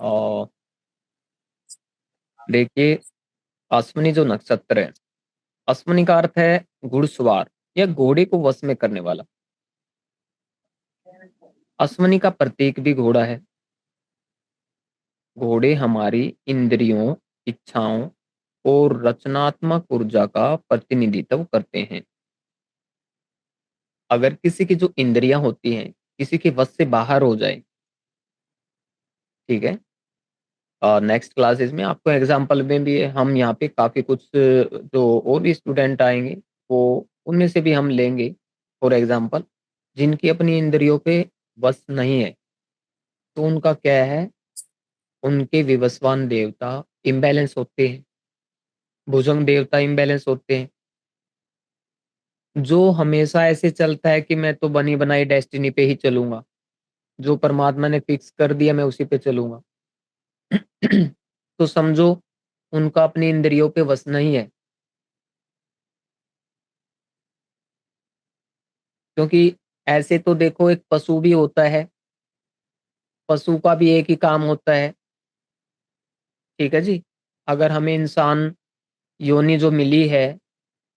और देखिए, अश्विनी जो नक्षत्र है, अश्विनी का अर्थ है घुड़सवार या घोड़े को वश में करने वाला। अश्विनी का प्रतीक भी घोड़ा है। घोड़े हमारी इंद्रियों, इच्छाओं और रचनात्मक ऊर्जा का प्रतिनिधित्व करते हैं। अगर किसी की जो इंद्रियां होती हैं, किसी के वश से बाहर हो जाए, ठीक है, और नेक्स्ट क्लासेस में आपको एग्जाम्पल में भी हम यहाँ पे काफी कुछ जो और भी स्टूडेंट आएंगे, वो उनमें से भी हम लेंगे फॉर एग्जाम्पल, जिनकी अपनी इंद्रियों पे वश नहीं है। तो उनका क्या है, उनके विवस्वान देवता इम्बैलेंस होते हैं, भुजंग देवता इम्बैलेंस होते हैं। जो हमेशा ऐसे चलता है कि मैं तो बनी बनाई डेस्टिनी पे ही चलूंगा, जो परमात्मा ने फिक्स कर दिया मैं उसी पे चलूंगा। तो समझो उनका अपनी इंद्रियों पे वश नहीं है। क्योंकि ऐसे तो देखो, एक पशु भी होता है, पशु का भी एक ही काम होता है, ठीक है जी। अगर हमें इंसान योनि जो मिली है,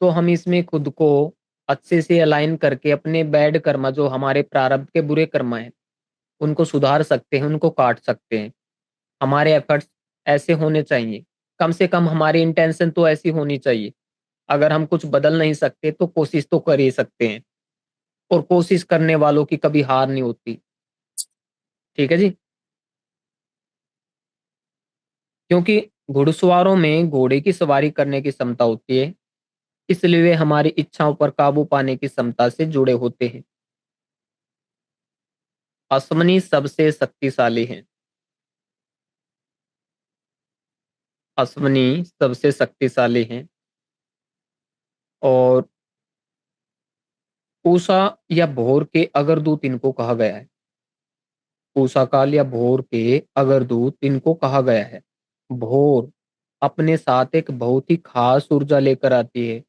तो हम इसमें खुद को अच्छे से अलाइन करके अपने बैड कर्म, जो हमारे प्रारब्ध के बुरे कर्म हैं, उनको सुधार सकते हैं, उनको काट सकते हैं। हमारे एफर्ट्स ऐसे होने चाहिए, कम से कम हमारी इंटेंशन तो ऐसी होनी चाहिए। अगर हम कुछ बदल नहीं सकते तो कोशिश तो कर ही सकते हैं, और कोशिश करने वालों की कभी हार नहीं होती, ठीक है जी। क्योंकि घुड़सवारों में घोड़े की सवारी करने की क्षमता होती है, इसलिए वे हमारी इच्छाओं पर काबू पाने की क्षमता से जुड़े होते हैं। अश्विनी सबसे शक्तिशाली हैं। अश्विनी सबसे शक्तिशाली हैं। और पूषा या भोर के अग्रदूत इनको कहा गया है। पूषा काल या भोर के अग्रदूत इनको कहा गया है। भोर अपने साथ एक बहुत ही खास ऊर्जा लेकर आती है,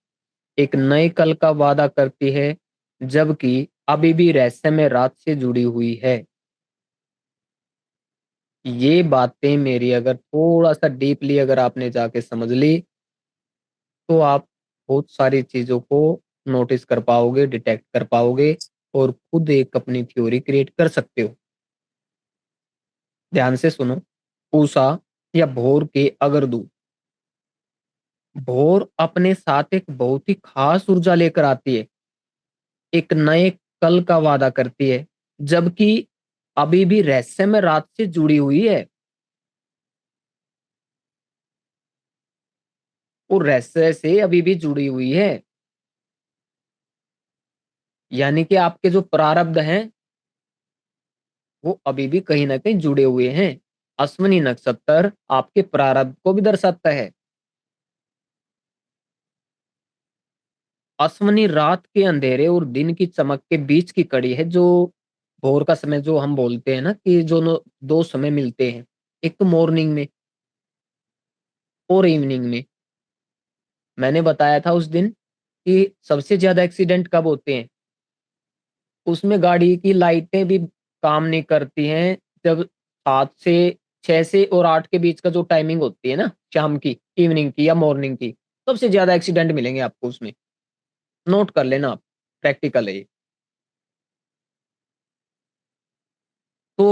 एक नए कल का वादा करती है, जबकि अभी भी रहस्यमय रात से जुड़ी हुई है। ये बातें मेरी अगर थोड़ा सा डीपली अगर आपने जाके समझ ली, तो आप बहुत सारी चीजों को नोटिस कर पाओगे, डिटेक्ट कर पाओगे, और खुद एक अपनी थ्योरी क्रिएट कर सकते हो। ध्यान से सुनो। पूषा या भोर के अग्रदूत, भोर अपने साथ एक बहुत ही खास ऊर्जा लेकर आती है, एक नए कल का वादा करती है, जबकि अभी भी रहस्यमय रात से जुड़ी हुई है। और रहस्य से अभी भी जुड़ी हुई है। यानी कि आपके जो प्रारब्ध हैं, वो अभी भी कहीं ना कहीं जुड़े हुए हैं। अश्विनी नक्षत्र आपके प्रारब्ध को भी दर्शाता है। अश्विनी रात के अंधेरे और दिन की चमक के बीच की कड़ी है, जो भोर का समय जो हम बोलते हैं ना, कि जो दो समय मिलते हैं, एक तो मॉर्निंग में और इवनिंग में। मैंने बताया था उस दिन कि सबसे ज्यादा एक्सीडेंट कब होते हैं, उसमें गाड़ी की लाइटें भी काम नहीं करती हैं, जब 7 से 6 से और 8 के बीच का जो टाइमिंग होती है ना, शाम की, इवनिंग की या मॉर्निंग की, सबसे ज्यादा एक्सीडेंट मिलेंगे आपको उसमें। नोट कर लेना आप, प्रैक्टिकल है ये। तो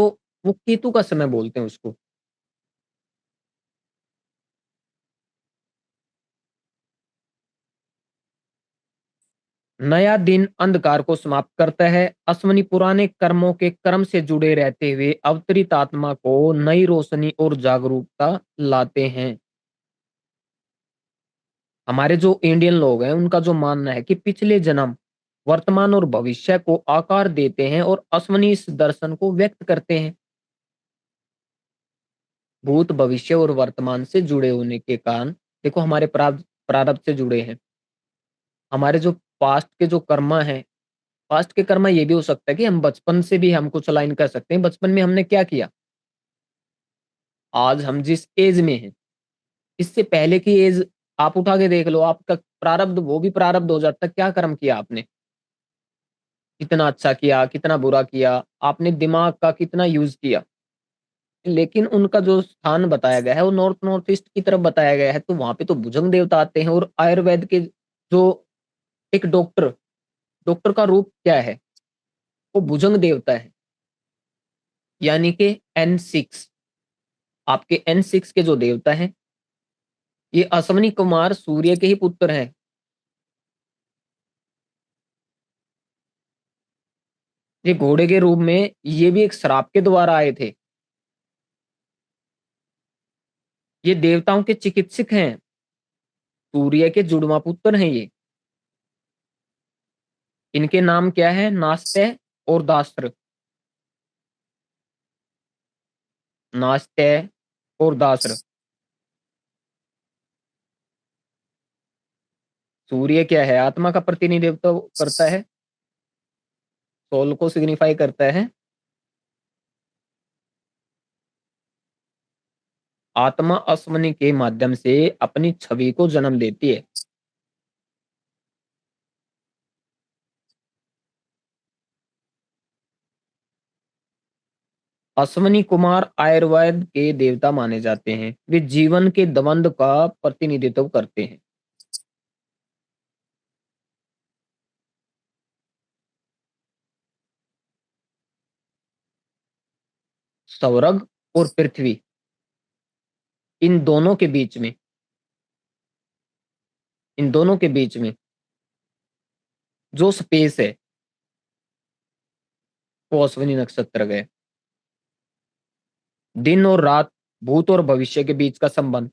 वो केतु का समय बोलते हैं उसको। नया दिन अंधकार को समाप्त करता है। अश्विनी पुराने कर्मों के कर्म से जुड़े रहते हुए अवतरित आत्मा को नई रोशनी और जागरूकता लाते हैं। हमारे जो इंडियन लोग हैं, उनका जो मानना है कि पिछले जन्म, वर्तमान और भविष्य को आकार देते हैं, और अश्विनी इस दर्शन को व्यक्त करते हैं। भूत, भविष्य और वर्तमान से जुड़े होने के कारण देखो, हमारे प्रारब्ध प्रारब्ध से जुड़े हैं। हमारे जो पास्ट के जो कर्मा हैं, पास्ट के कर्मा ये भी हो सकता है कि हम बचपन से भी हम कुछ अलाइन कर सकते हैं, बचपन में हमने क्या किया, आज हम जिस एज में हैं, इससे पहले की एज आप उठा के देख लो, आपका प्रारब्ध वो भी प्रारब्ध हो जाता है, क्या कर्म किया आपने, कितना अच्छा किया, कितना बुरा किया, आपने दिमाग का कितना यूज किया। लेकिन उनका जो स्थान बताया गया है वो नॉर्थ नॉर्थ ईस्ट की तरफ बताया गया है, तो वहाँ पे तो भुजंग देवता आते हैं। और आयुर्वेद के जो एक डॉक्टर डॉक्टर का रूप क्या है? वो भुजंग देवता है, यानी कि N6। आपके N6 के जो देवता हैं, ये अश्विनी कुमार सूर्य के ही पुत्र हैं। ये घोड़े के रूप में ये भी एक श्राप के द्वारा आए थे। ये देवताओं के चिकित्सक हैं, सूर्य के जुड़वा पुत्र हैं ये। इनके नाम क्या है? नास्ते और दास्त्र। नास्ते और दास्त्र। सूर्य क्या है? आत्मा का प्रतिनिधित्व करता है, सोल को सिग्निफाई करता है। आत्मा अश्विनी के माध्यम से अपनी छवि को जन्म देती है। अश्विनी कुमार आयुर्वेद के देवता माने जाते हैं। वे जीवन के द्वंद का प्रतिनिधित्व करते हैं। स्वर्ग और पृथ्वी, इन दोनों के बीच में इन दोनों के बीच में जो स्पेस है, वो अश्विनी नक्षत्र गए। दिन और रात, भूत और भविष्य के बीच का संबंध,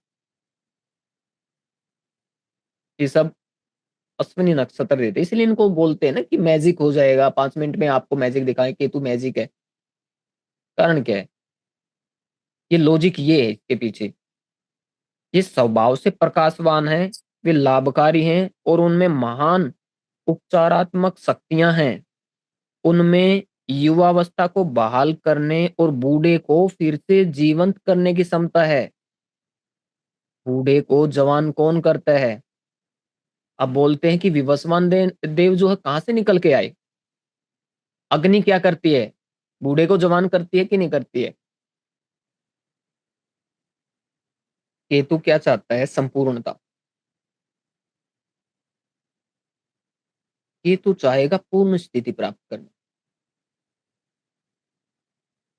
ये सब अश्विनी नक्षत्र देते हैं। इसलिए इनको बोलते हैं ना कि मैजिक हो जाएगा, 5 मिनट में आपको मैजिक दिखाएं, केतु मैजिक है। कारण क्या है? ये लॉजिक ये है इसके पीछे। ये स्वभाव से प्रकाशवान है, वे लाभकारी हैं और उनमें महान उपचारात्मक शक्तियां हैं। उनमें युवावस्था को बहाल करने और बूढ़े को फिर से जीवंत करने की क्षमता है। बूढ़े को जवान कौन करता है? अब बोलते हैं कि विवस्वान देव जो है कहाँ से निकल के आए? अग्नि क्या करती है? बूढ़े को जवान करती है कि नहीं करती है? केतु क्या चाहता है? संपूर्णता। केतु चाहेगा पूर्ण स्थिति प्राप्त करना,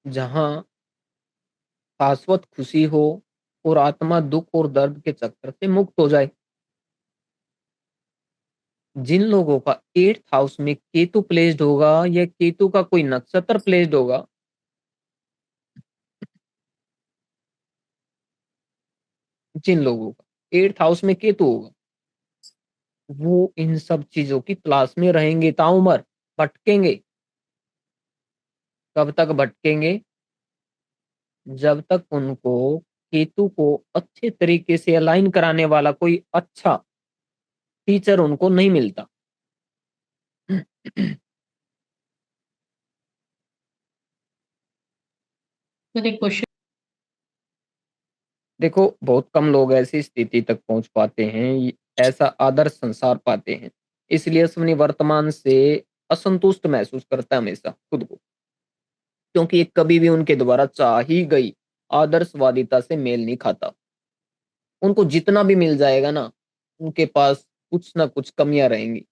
जहां शाश्वत खुशी हो और आत्मा दुख और दर्द के चक्कर से मुक्त हो जाए। जिन लोगों का 8th हाउस में केतु प्लेस्ड होगा या केतु का कोई नक्षत्र प्लेस्ड होगा, जिन लोगों का 8th हाउस में केतु होगा, वो इन सब चीजों की तलाश में रहेंगे ताउम्र, भटकेंगे। कब तक भटकेंगे? जब तक उनको केतु को अच्छे तरीके से अलाइन कराने वाला कोई अच्छा टीचर उनको नहीं मिलता। मेरे क्वेश्चन। देखो, बहुत कम लोग ऐसी स्थिति तक पहुंच पाते हैं, ऐसा आदर्श संसार पाते हैं। इसलिए अश्विनी वर्तमान से असंतुष्ट महसूस करता है हमेशा खुद को, क्योंकि ये कभी भी उनके द्वारा चाही गई आदर्शवादिता से मेल नहीं खाता। उनको जितना भी मिल जाएगा ना, उनके पास कुछ ना कुछ कमियां रहेंगी।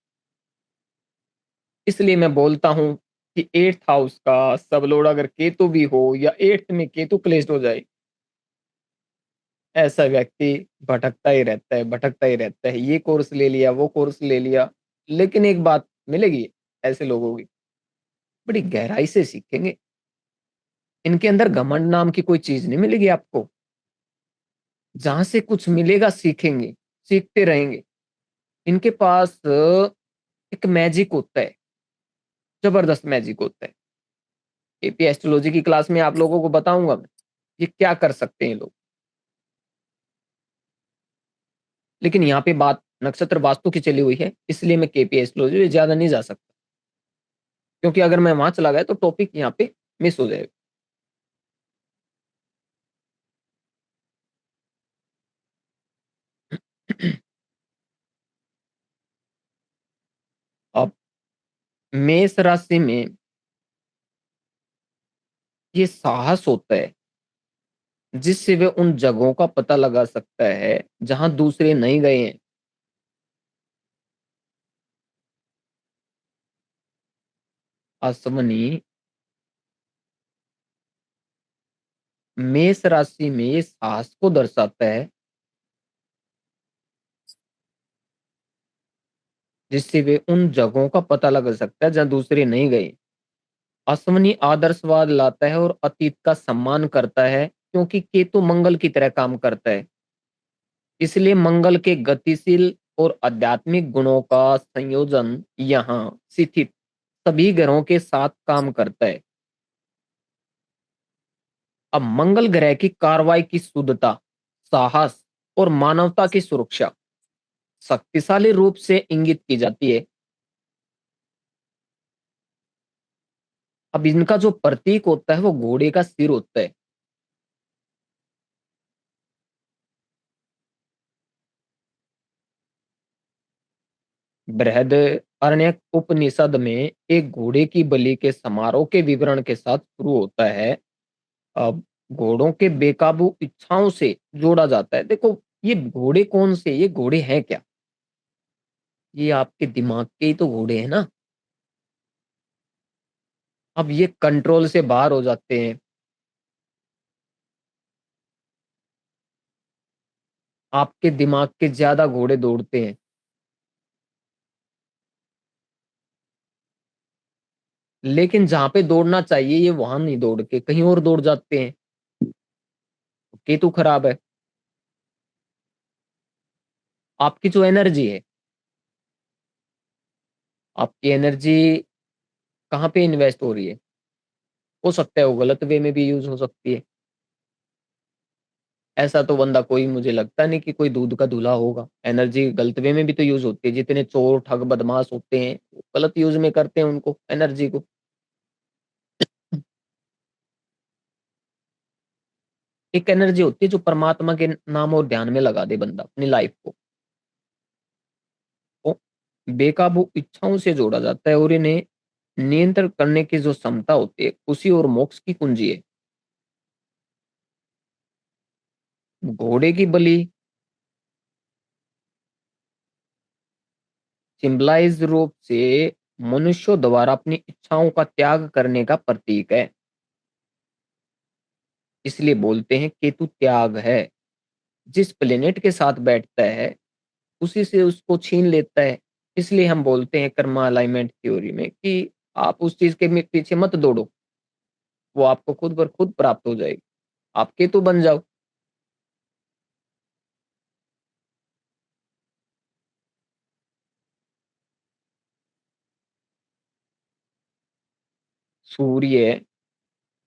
इसलिए मैं बोलता हूँ कि 8th हाउस का सब लोड अगर केतु भी हो या 8th में केतु प्लेस्ड हो जाए, ऐसा व्यक्ति भटकता ही रहता है, भटकता ही रहता है। ये कोर्स ले लिया, वो कोर्स ले लिया, लेकिन एक बात मिलेगी ऐसे लोगों की, बड़ी गहराई से सीखेंगे। इनके अंदर घमंड नाम की कोई चीज नहीं मिलेगी आपको। जहां से कुछ मिलेगा सीखेंगे, सीखते रहेंगे। इनके पास एक मैजिक होता है, जबरदस्त मैजिक होता है। एपी एस्ट्रोलॉजी की क्लास में आप लोगों को बताऊंगा मैं, ये क्या कर सकते हैं लोग। लेकिन यहाँ पे बात नक्षत्र वास्तु की चली हुई है, इसलिए मैं केपी एस्ट्रोलॉजी में ज्यादा नहीं जा सकता, क्योंकि अगर मैं वहां चला गया तो टॉपिक यहाँ पे मिस हो जाएगा। अब मेष राशि में ये साहस होता है, जिससे वे उन जगहों का पता लगा सकता है जहां दूसरे नहीं गए हैं। अश्वनी मेष राशि में ये साहस को दर्शाता है, जिससे वे उन जगहों का पता लगा सकता है जहां दूसरे नहीं गए। अश्वनी आदर्शवाद लाता है और अतीत का सम्मान करता है, क्योंकि केतु मंगल की तरह काम करता है। इसलिए मंगल के गतिशील और आध्यात्मिक गुणों का संयोजन यहाँ स्थित सभी ग्रहों के साथ काम करता है। अब मंगल ग्रह की कार्रवाई की शुद्धता, साहस और मानवता की सुरक्षा शक्तिशाली रूप से इंगित की जाती है। अब इनका जो प्रतीक होता है वो घोड़े का सिर होता है। बृहद अरण्यक उपनिषद में एक घोड़े की बलि के समारोह के विवरण के साथ शुरू होता है। अब घोड़ों के बेकाबू इच्छाओं से जोड़ा जाता है। देखो, ये घोड़े कौन से, ये घोड़े हैं क्या? ये आपके दिमाग के ही तो घोड़े हैं ना। अब ये कंट्रोल से बाहर हो जाते हैं। आपके दिमाग के ज्यादा घोड़े दौड़ते हैं, लेकिन जहां पे दौड़ना चाहिए ये वहां नहीं दौड़ के कहीं और दौड़ जाते हैं। केतु खराब है। आपकी जो एनर्जी है, आपकी एनर्जी कहाँ पे इन्वेस्ट हो रही है? हो सकता है वो गलत वे में भी यूज हो सकती है। ऐसा तो बंदा कोई मुझे लगता नहीं कि कोई दूध का दूल्हा होगा। एनर्जी गलत वे में भी तो यूज होती है। जितने चोर ठग बदमाश होते हैं वो गलत यूज में करते हैं उनको, एनर्जी को। एक एनर्जी होती है जो परमात्मा के नाम और ध्यान में लगा दे बंदा अपनी लाइफ को। वो बेकाबू इच्छाओं से जोड़ा जाता है और इन्हें नियंत्रण करने की जो क्षमता होती है खुशी और मोक्ष की कुंजी है। घोड़े की बलि सिंबलाइज रूप से मनुष्यों द्वारा अपनी इच्छाओं का त्याग करने का प्रतीक है। इसलिए बोलते हैं केतु त्याग है। जिस प्लेनेट के साथ बैठता है उसी से उसको छीन लेता है। इसलिए हम बोलते हैं कर्मा अलाइनमेंट थ्योरी में कि आप उस चीज के पीछे मत दौड़ो, वो आपको खुद पर खुद प्राप्त हो जाएगी। आप केतु बन जाओ। सूर्य,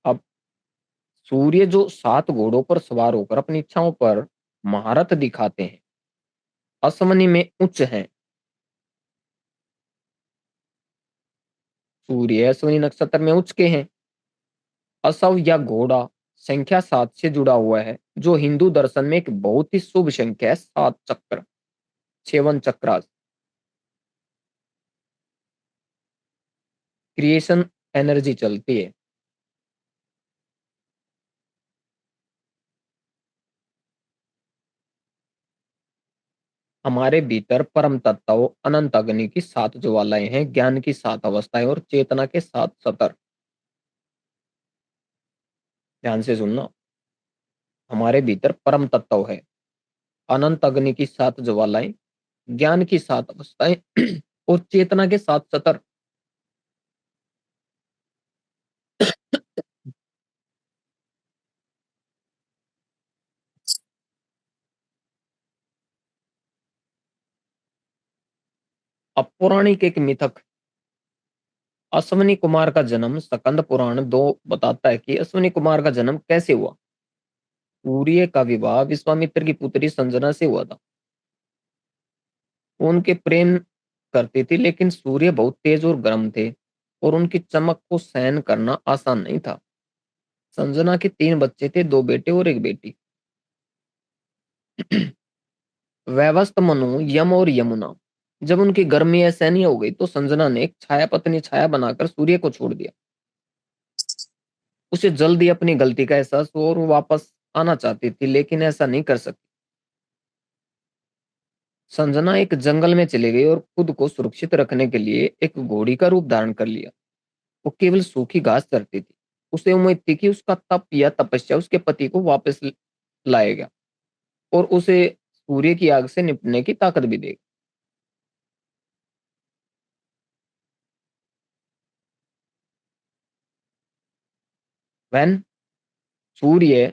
अब सूर्य जो 7 घोड़ों पर सवार होकर अपनी इच्छाओं पर महारत दिखाते हैं, असमनी में उच्च हैं। सूर्य अश्विनी नक्षत्र में उच्च के हैं। असव या घोड़ा संख्या 7 से जुड़ा हुआ है, जो हिंदू दर्शन में एक बहुत ही शुभ संख्या है। 7 चक्र, 7 चक्रास, क्रिएशन एनर्जी चलती है। हमारे भीतर परम तत्व अनंत अग्नि की 7 ज्वालाएं हैं, ज्ञान की 7 अवस्थाएं और चेतना के 7 सतर। ध्यान से सुनना। हमारे भीतर परम तत्व है, अनंत अग्नि की 7 ज्वालाएं, ज्ञान की 7 अवस्थाएं और चेतना के 7 सतर। अब पौराणिक एक मिथक, अश्विनी कुमार का जन्म, स्कंद पुराण 2 बताता है कि अश्विनी कुमार का जन्म कैसे हुआ। सूर्य का विवाह विश्वामित्र की पुत्री संजना से हुआ था। वो उनके प्रेम करती थी, लेकिन सूर्य बहुत तेज और गर्म थे और उनकी चमक को सहन करना आसान नहीं था। संजना के 3 बच्चे थे, 2 बेटे और 1 बेटी। वैवस्थ, मनु, यम और यमुना। जब उनकी गर्मी असहनीय हो गई तो संजना ने एक छाया पत्नी छाया बनाकर सूर्य को छोड़ दिया। उसे जल्दी अपनी गलती का एहसास हुआ और वो वापस आना चाहती थी, लेकिन ऐसा नहीं कर सकी। संजना एक जंगल में चली गई और खुद को सुरक्षित रखने के लिए एक घोड़ी का रूप धारण कर लिया। वो केवल सूखी घास चरती थी। उसे उम्मीद थी कि उसका तप या तपस्या उसके पति को वापस लाएगा और उसे सूर्य की आग से निपटने की ताकत भी देगा। वैन सूर्य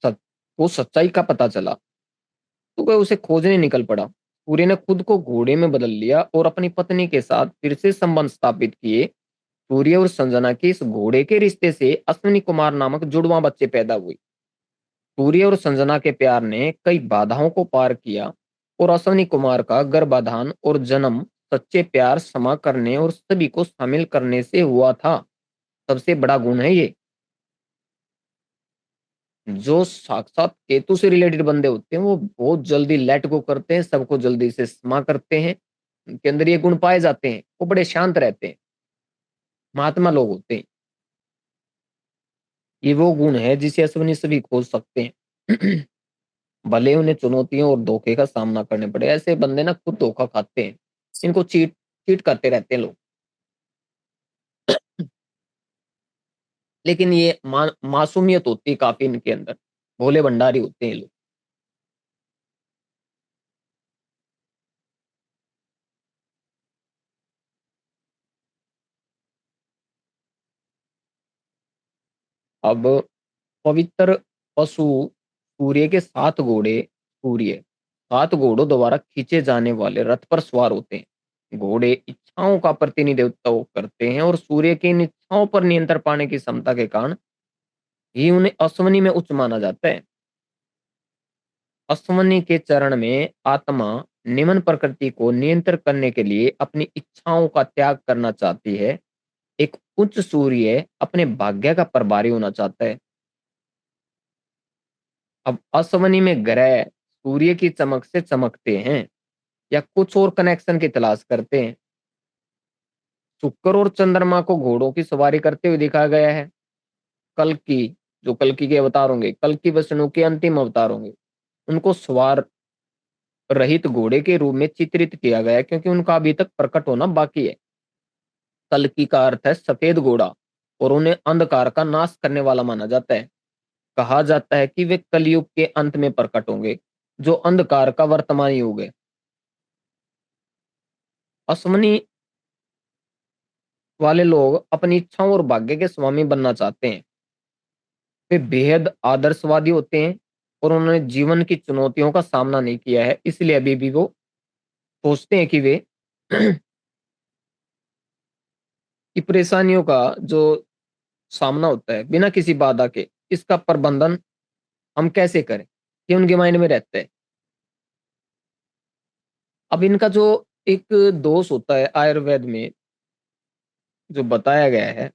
सच को सच्चाई का पता चला तो वह उसे खोजने निकल पड़ा। सूर्य ने खुद को घोड़े में बदल लिया और अपनी पत्नी के साथ फिर से संबंध स्थापित किए। सूर्य और संजना के इस घोड़े के रिश्ते से अश्विनी कुमार नामक जुड़वा बच्चे पैदा हुए। सूर्य और संजना के प्यार ने कई बाधाओं को पार किया और अश्विनी कुमार का गर्भाधान और जन्म सच्चे प्यार क्षमा करने और सभी को शामिल करने से हुआ था। सबसे बड़ा गुण है ये। जो साक्षात केतु से रिलेटेड बंदे होते हैं वो बहुत जल्दी लेट गो करते हैं, सबको जल्दी से क्षमा करते हैं। उनके अंदर ये गुण पाए जाते हैं। वो बड़े शांत रहते हैं, महात्मा लोग होते हैं। ये वो गुण है जिसे अश्विनी सभी खोज सकते हैं। भले उन्हें चुनौतियों और धोखे का सामना करने पड़े। ऐसे बंदे ना खुद धोखा खाते हैं। इनको चीट चीट करते रहते हैं लोग। लेकिन ये मासूमियत होती है काफी इनके अंदर। भोले भंडारी होते हैं ये लोग। अब पवित्र पशु सूर्य के 7 घोड़े सूर्य 7 घोड़ों द्वारा खींचे जाने वाले रथ पर सवार होते हैं। घोड़े इच्छाओं का प्रतिनिधित्व करते हैं और सूर्य की इन इच्छाओं पर नियंत्रण पाने की क्षमता के कारण ही उन्हें अश्वनी में उच्च माना जाता है। अश्वनी के चरण में आत्मा निम्न प्रकृति को नियंत्रित करने के लिए अपनी इच्छाओं का त्याग करना चाहती है। एक उच्च सूर्य अपने भाग्य का प्रभारी होना चाहता है। अब अश्वनी में ग्रह सूर्य की चमक से चमकते हैं या कुछ और कनेक्शन की तलाश करते हैं। शुक्र और चंद्रमा को घोड़ों की सवारी करते हुए दिखाया गया है। कल की जो कल की के अवतार होंगे, कल की विष्णु के अंतिम अवतार होंगे, उनको सवार रहित घोड़े के रूप में चित्रित किया गया है क्योंकि उनका अभी तक प्रकट होना बाकी है। कल्कि का अर्थ है सफेद घोड़ा और उन्हें अंधकार का नाश करने वाला माना जाता है। कहा जाता है कि वे कलयुग के अंत में प्रकट होंगे, जो अंधकार का वर्तमान युग है। अश्वनी वाले लोग अपनी इच्छाओं और भाग्य के स्वामी बनना चाहते हैं। वे बेहद आदर्शवादी होते हैं और उन्होंने जीवन की चुनौतियों का सामना नहीं किया है, इसलिए अभी भी वो सोचते हैं कि वे कि परेशानियों का जो सामना होता है बिना किसी बाधा के, इसका प्रबंधन हम कैसे करें, ये उनके माइंड में रहता है। अब इनका जो एक दोष होता है आयुर्वेद में जो बताया गया है,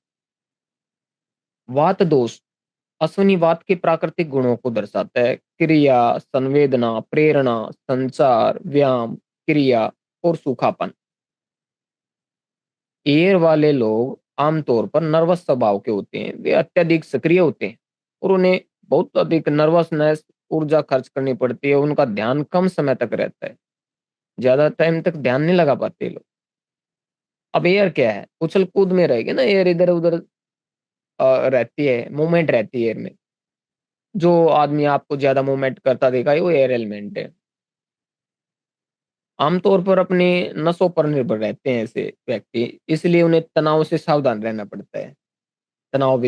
वात दोष, अश्विनी वात के प्राकृतिक गुणों को दर्शाता है। क्रिया, संवेदना, प्रेरणा, संचार, व्यायाम, क्रिया और सूखापन। एयर वाले लोग आमतौर पर नर्वस स्वभाव के होते हैं। वे अत्यधिक सक्रिय होते हैं और उन्हें बहुत अधिक नर्वसनेस ऊर्जा खर्च करनी पड़ती है। उनका ध्यान कम समय तक रहता है। ज्यादा टाइम तक ध्यान नहीं लगा पाते लोग। अब एयर क्या है, उछल कूद में रहेगी ना, एयर इधर उधर रहती है, मूवमेंट रहती है एयर में। जो आदमी आपको ज्यादा मूवमेंट करता देखा है वो एयर एलिमेंट है। आमतौर पर अपनी नसों पर निर्भर रहते हैं ऐसे व्यक्ति, इसलिए उन्हें तनाव से सावधान रहना पड़ता है। तनाव